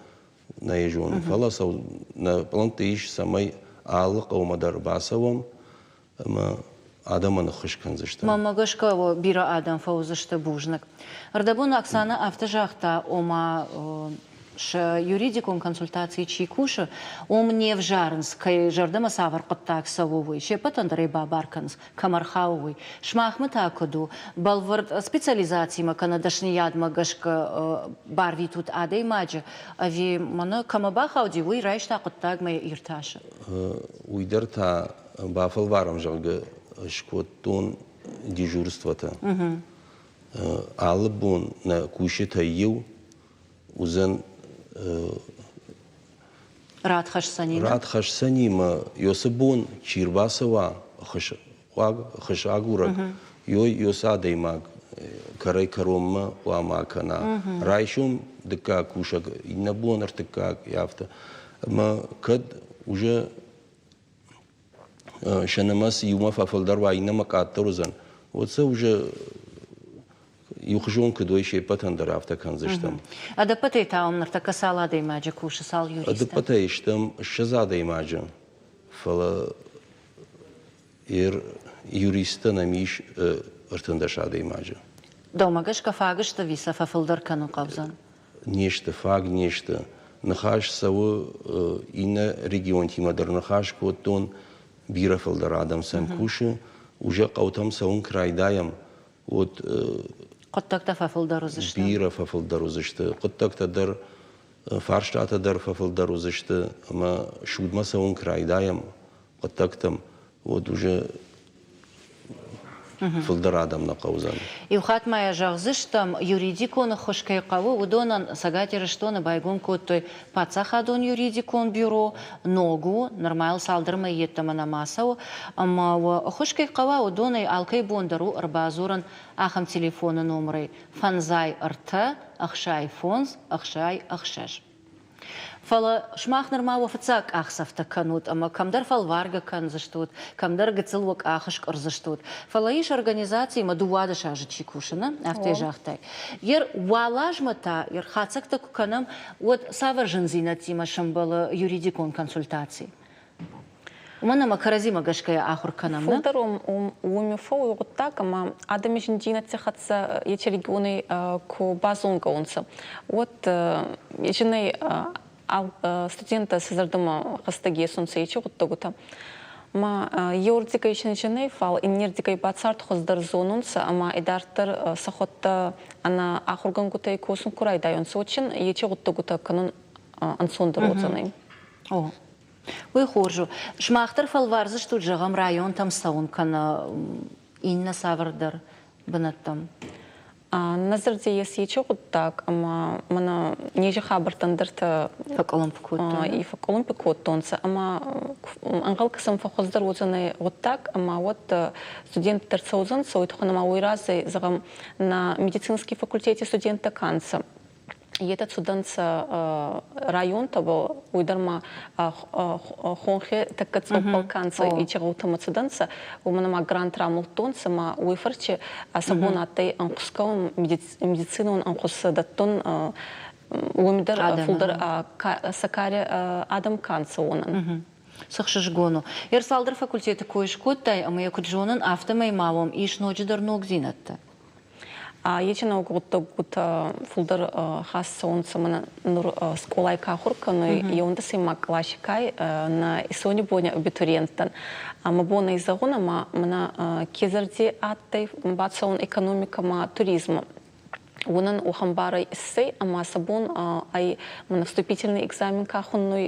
نيجون فلا سو نبلنتيش سمي آل قوم در باسوم ما آدم نخش كان زشتم ما مقشكا بيرا آدم فوزشت بوجنك ردبون أكسانا أفتجاختا وما ش юридикум консультации чикуша мне в жарнс кай жардама савар қыттак савовый шепат андрей бабарканс камархауый шмахмата коду балвард специализации ма канадашни ядма гашка барви тут адей маджа ави мана камабахауди вы райшта қыттак ма ирташа уйдерта бафал варам жалга шкоттун дежурствата албун на кушета ю узен Радхаш санима йосебун чирбасова хашагурак йосадеймак карай каромма уамакана райшум дыка кушак иннабун артыкак яфта ма кад уже шанамас юма фафалдар вайнама катторузан вот це уже يخرجون كدوي شيء بتن درافته كان زشتم. أدبته تاهم نرتكا سال هذا يماجه كوش سال يوريست. أدبته يشتم الشزادة يماجه فلا يوريست نميش ارتندش هذا يماجه. دوماجش كفاجش تفيسا ففلدر كانوا قابزان. نيشت فاج نيشت نخاش سو إن ريجيون تيما در نخاش كوتون بيرا فلدر آدم سنكوشه وجا قوتهم سون كرايدايم ود قد تكتفى في الدروزشت بيرة في الدروزشت قد تقدر فارشات در في الدروزشت ما شود ما سوون كرايدايم قد تكتم ودوجه في الدرادم نقوزان يوخات ما يجغزشتم юридикон خشكي قاو ودونن сагатер что байгон коттой пацахадон юридикон бюро ногу нормал салдырма еттама намасау amma خشكي قاو ودونай алкай бондару арбазуран ахам телефона номеры фанзай рт ахшай фонз ахшай ахшаш فلا شماخ نرما وفتاك أخسفت كانوت أما كم در فالوارجا كان زشتوت كم در قتلوك آخشك أرزشتوت فلا إيش организации ما دوادة شاجة تشيكوشنا أفتجاختاي ير والاج متى ير خاتك تكو كنام ود سافرجن زينتي ما شنبال юридикон консультации ومنا ما كرزي ما قشكي آخر كنام نا فلترом умифо уготтак ама адам ишин динатси хатса ячеригоны ко базонга онса вот яченей студента сезардыма хастаге сонса ече готтогута ма еурдика ишенченей фал иннердика бацарт хоздар зонунса ама эдартер сахотта ана ахурган гутай коsun курайдай онса очин ече готтогута канун ансондыр отзанай о Вы хоржу. Шмахтер фалварзыш тут жагам район там саун кана инна савардар бынаттам. Назарде если чего так, ама мана неже хабартандырта факоломпикот. И факоломпикот тонца, ама ангалка сам фахоздар возаны вот так, ама вот студент терцаузан сойтхана мауиразы загам на медицинский факультете студента канца. И этот студентца район того уйдарма хонхе так как полканца и чего-то студентца у меня грант рамултонца ма уйфарче асабона тай анкускаум медицину анкусдаттон уймдар фулдар сакаре адам канца онан. Сахшашгону. Ерсалдар факультеты коишкоттай, а мы куджонан автомай мавом иш ночидар ногзинатта. Ечена угодта гута фулдар хасса он самана нур сколай кахурка, но и он да сима классикай на исони боня абитуриентан. Ама бона изагона ма мана кезарди аттай баца он экономика ма туризма. Унан ухамбары иссы, ама сабун ай мана вступительный экзамен кахунной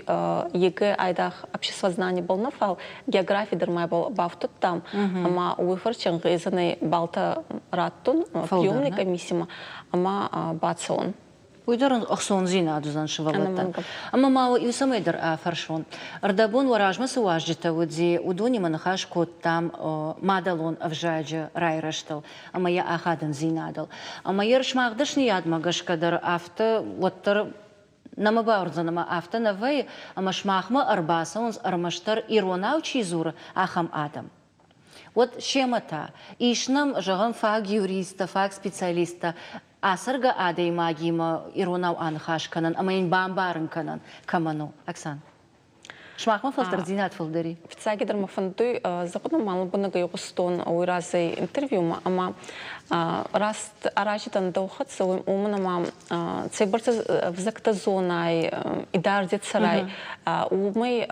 ЕГЭ айдах обществознание был нафал, география дермай был бафтут там, ама уйфарчен гызанай балта раттун, приемный комиссима, ама бацон. Уйдерн أخصون زينة دوزان شوالتا. أما ما يسميدر فرشون. أردبون وراجمس واجدة ودي ودوني من خاش كود تام مادلون أفجاج راي رشتل. أما يا أخادن زينة دل. أما يرش ما قدرش نياد ما قش قدر أفت وتر نما باورزا نما أفت نوي أما شماخما أرباسونز أرمشتر إيروناو تشيزور أخم آدم. Вот шемата. Ишнам жагам фаг юриста, фаг специалиста. Асырга адей магима иронау анхаш канан, амаин бамбарын канан каману. Оксан. Шмахма филтр зинат филдери. Вцаги дерма фандуй законом мало бунага югустон уйразы интервью, ама раз аражитан доухат сылым умна мам цейбарца взакта зонай идардит сарай умай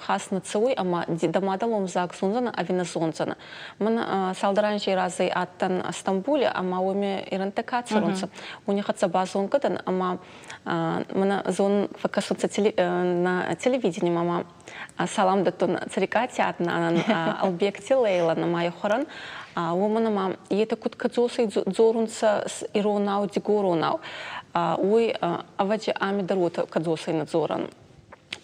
хасна цуй ама дамадалом зак сунзана авина зонзана. Ман салдаранчи разы аттан Стамбуле ама уме ирантака царунца. У них отца базон кадан ама мана зон фокусуется на телевидении мама салам датун царикати атна албекти лейла на мою хоран. Уманама ета куткадзосы дзорунца иронау дигоронау. Уй аваджи ами дарута кадзосы надзоран.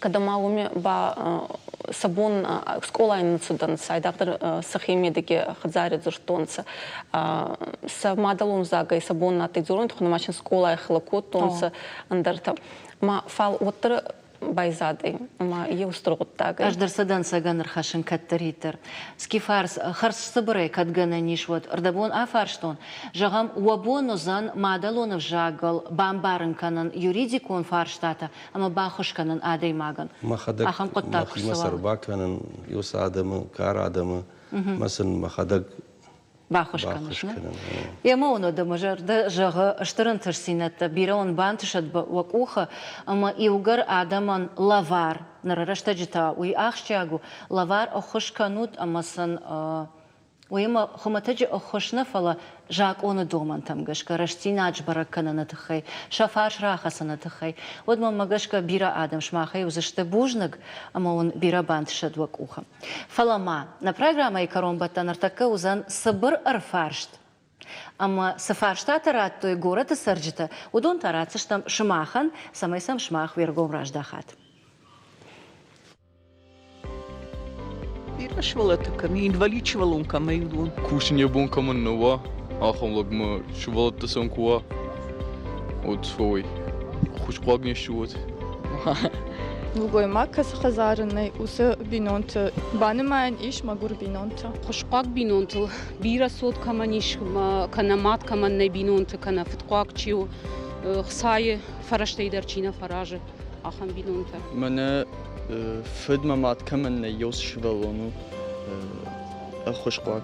Когда малуми ба сабон школа инцидент сайдактар сахимедиге хадзари дзуртонца. Са мадалун зага и сабон на тидзорун тхунамачин школа хлакот тонца андарта. Ма фал оттер байзады, ма еустрогуттага. Аждар садан саганр хашин каттеритер. Скифарс харс сабрей кадгана нишвот. Ардабон афарштон. Жагам уабону зан мадалонов жагал бамбарын канан юридикон фарштата, ама бахуш канан адей маган. Махадак махимасарба канан юс адамы, кар адамы, масын махадак бахуш канан. Я моно да мажар да жага штырын тырсинат бирон бантышат вакуха, ама иугар адаман лавар. Нарарашта жита уй ахшчагу лавар охуш канут амасан уйма хуматаджи охушна фала жак оны доман там гашка раштинач баракана натхай шафаш рахаса натхай. Вот мама гашка бира адам шмахай узаште бужнак, ама он бира бантышат вакуха. Фалама на программа и коромбата нартака узан сабыр арфаршт. Ама сафарштата рад той город сарджита удон тарацаш там шмахан, самай сам шмах вергом раждахат. Швалатка, ми инвалидчвалунка майдун. Кушанье бунка маннова, ахам лагма швалата санкуа. От свой. Хушклагне шуот. Лугой макас хазарнай уса бинонта. Банемайн иш магур бинонта. Хушклаг бинонта. Бира сот каманиш канамат каманнай бинонта кана футклаг чиу. Хсае фараштейдерчина фараже. Ахам бинонта. Мана فدمة ما تكمل يوس شبالونو أخوش قواك